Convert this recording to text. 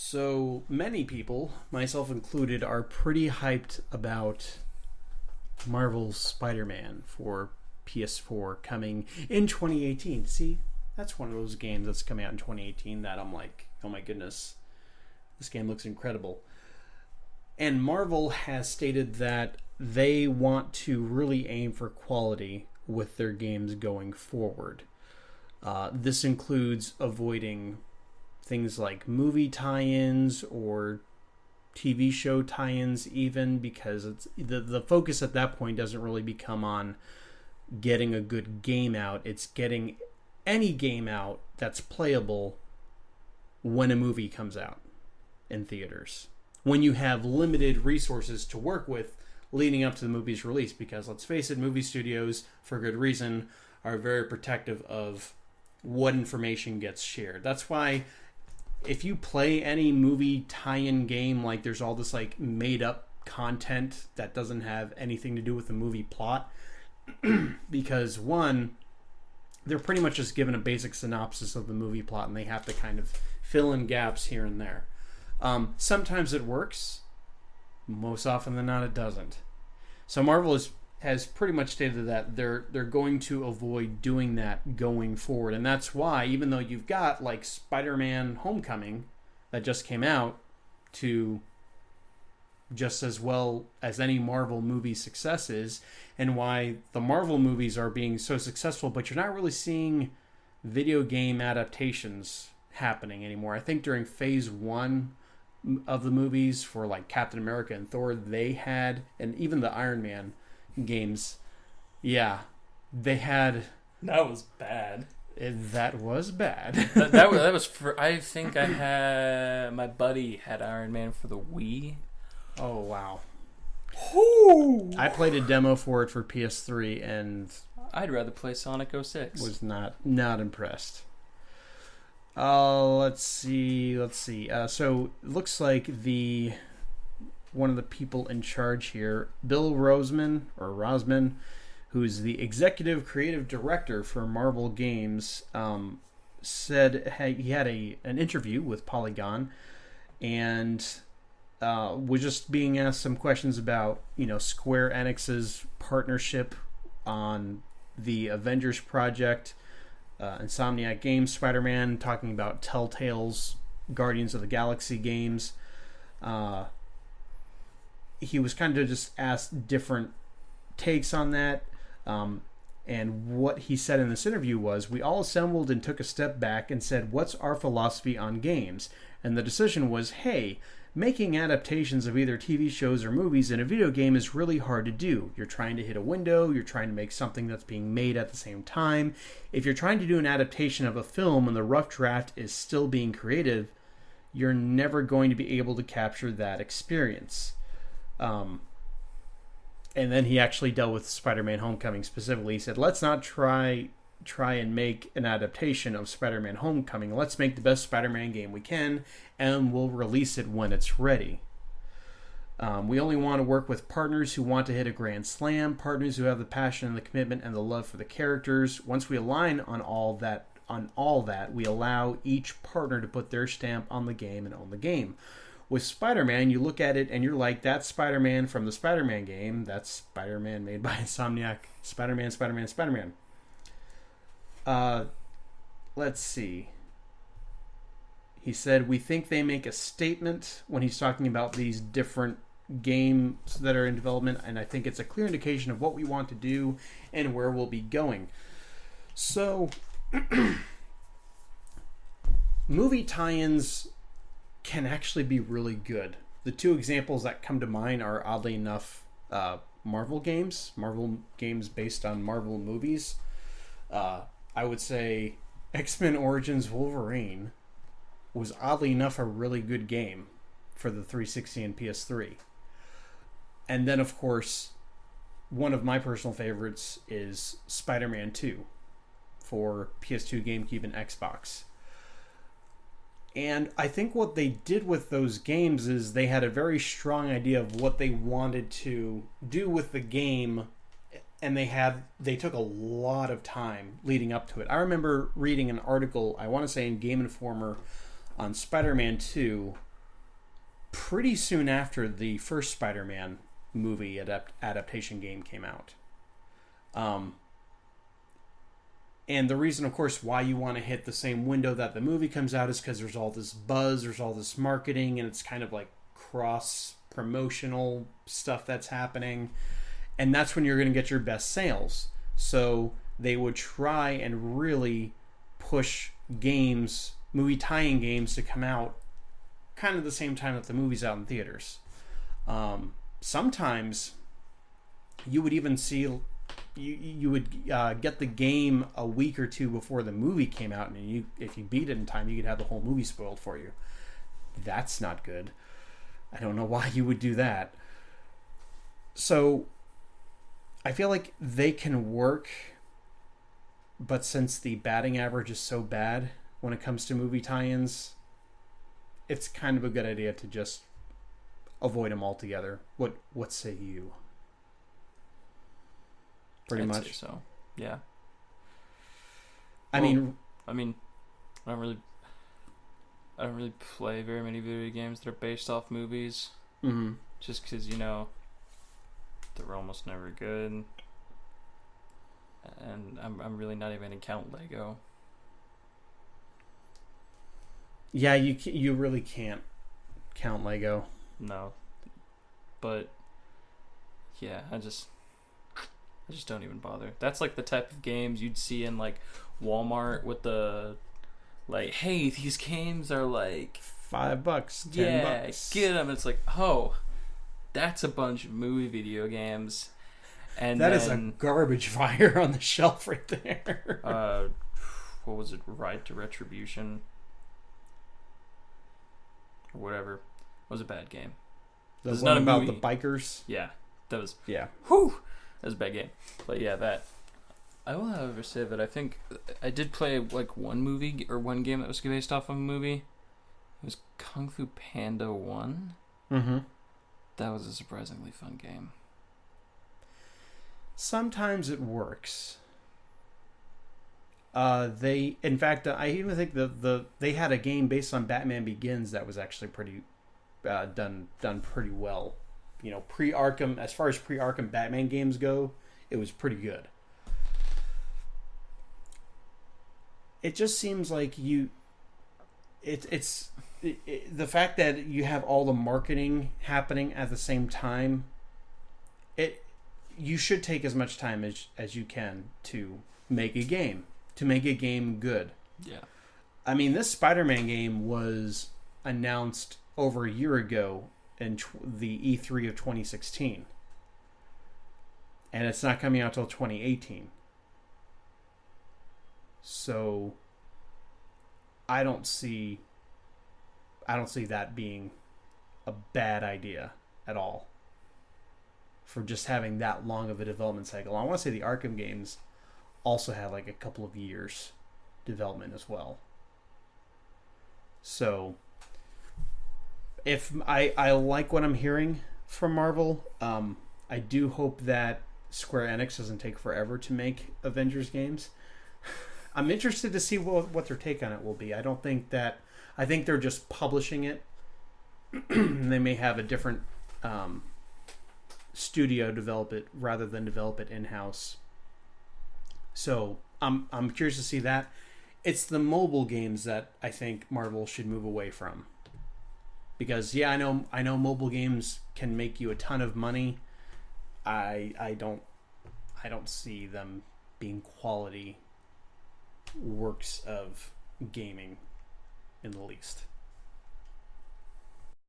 So many people, myself included, are pretty hyped about Marvel's Spider-Man for PS4 coming in 2018. See, that's one of those games that's coming out in 2018 that I'm like, oh my goodness, this game looks incredible. And Marvel has stated that they want to really aim for quality with their games going forward. This includes avoiding things like movie tie-ins or TV show tie-ins, even, because it's the focus at that point doesn't really become on getting a good game out. It's getting any game out that's playable when a movie comes out in theaters, when you have limited resources to work with leading up to the movie's release. Because let's face it, movie studios, for good reason, are very protective of what information gets shared. That's why if you play any movie tie-in game, like, there's all this like made up content that doesn't have anything to do with the movie plot. Because one, they're pretty much just given a basic synopsis of the movie plot, and they have to kind of fill in gaps here and there. Sometimes it works. Most often than not, it doesn't. So Marvel has pretty much stated that they're going to avoid doing that going forward. And that's why, even though you've got like Spider-Man Homecoming that just came out to just as well as any Marvel movie success is, and why the Marvel movies are being so successful, but you're not really seeing video game adaptations happening anymore. I think during phase 1 of the movies for like Captain America and Thor, they had, and even the Iron Man games, yeah, they had. That was bad. That was bad. that was for. I think I had my buddy had Iron Man for the Wii. Oh wow! Ooh. I played a demo for it for PS3 and I'd rather play Sonic 06. Was not impressed. Let's see. So it looks like one of the people in charge here, Bill Rosman, who's the executive creative director for Marvel Games, said he had an interview with Polygon, and was just being asked some questions about Square Enix's partnership on the Avengers project, Insomniac Games, Spider-Man, talking about Telltale's Guardians of the Galaxy games. He was kind of just asked different takes on that. And what he said in this interview was, we all assembled and took a step back and said, what's our philosophy on games? And the decision was, hey, making adaptations of either TV shows or movies in a video game is really hard to do. You're trying to hit a window, you're trying to make something that's being made at the same time. If you're trying to do an adaptation of a film and the rough draft is still being creative, you're never going to be able to capture that experience. And then he actually dealt with Spider-Man Homecoming specifically. He said, let's not try and make an adaptation of Spider-Man Homecoming. Let's make the best Spider-Man game we can, and we'll release it when it's ready. We only want to work with partners who want to hit a grand slam, partners who have the passion and the commitment and the love for the characters. Once we align on all that, we allow each partner to put their stamp on the game and own the game. With Spider-Man, you look at it and you're like, that's Spider-Man from the Spider-Man game. That's Spider-Man made by Insomniac. Spider-Man. Let's see. He said, we think they make a statement when he's talking about these different games that are in development, and I think it's a clear indication of what we want to do and where we'll be going. So, movie tie-ins can actually be really good. The two examples that come to mind are, oddly enough, Marvel games based on Marvel movies. I would say X-Men Origins Wolverine was, oddly enough, a really good game for the 360 and PS3. And then, of course, one of my personal favorites is Spider-Man 2 for PS2, GameCube, and Xbox. And I think what they did with those games is they had a very strong idea of what they wanted to do with the game, and they took a lot of time leading up to it. I remember reading an article, I want to say in Game Informer, on Spider-Man 2, pretty soon after the first Spider-Man movie adaptation game came out. And the reason, of course, why you want to hit the same window that the movie comes out is because there's all this buzz, there's all this marketing, and it's kind of like cross-promotional stuff that's happening. And that's when you're going to get your best sales. So they would try and really push games, movie tie-in games, to come out kind of the same time that the movie's out in theaters. Sometimes you would even see... You would get the game a week or two before the movie came out, and if you beat it in time, you could have the whole movie spoiled for you. That's not good. I don't know why you would do that. So I feel like they can work, but since the batting average is so bad when it comes to movie tie-ins, it's kind of a good idea to just avoid them altogether. What say you? Pretty much. Say so, yeah. I mean, I don't really play very many video games that are based off movies. Mm-hmm. Just because they're almost never good, and I'm really not even gonna count Lego. Yeah, you really can't count Lego. No, but yeah, I just don't even bother. That's like the type of games you'd see in like Walmart with the like, hey, these games are like $5, $10. Yeah, get them. It's like, oh, that's a bunch of movie video games, and that is a garbage fire on the shelf right there. What was it? Ride to Retribution, or whatever. It was a bad game. The one about the bikers. Yeah, that was. Yeah. Whew. That was a bad game. But yeah, that. I will however say that I think I did play like one movie or one game that was based off of a movie. It was Kung Fu Panda 1. Mm-hmm. That was a surprisingly fun game. Sometimes it works. In fact, I even think they had a game based on Batman Begins that was actually pretty done pretty well. Pre-Arkham, as far as pre-Arkham Batman games go, it was pretty good. It just seems like the fact that you have all the marketing happening at the same time, you should take as much time as you can to make a game good. Yeah. I mean, this Spider-Man game was announced over a year ago in the E3 of 2016. And it's not coming out till 2018. So I don't see that being a bad idea at all for just having that long of a development cycle. I want to say the Arkham games also had like a couple of years development as well. So if I like what I'm hearing from Marvel, I do hope that Square Enix doesn't take forever to make Avengers games. I'm interested to see what their take on it will be. I think they're just publishing it. They may have a different studio develop it rather than develop it in-house. So I'm curious to see that. It's the mobile games that I think Marvel should move away from. Because I know mobile games can make you a ton of money. I don't see them being quality works of gaming in the least.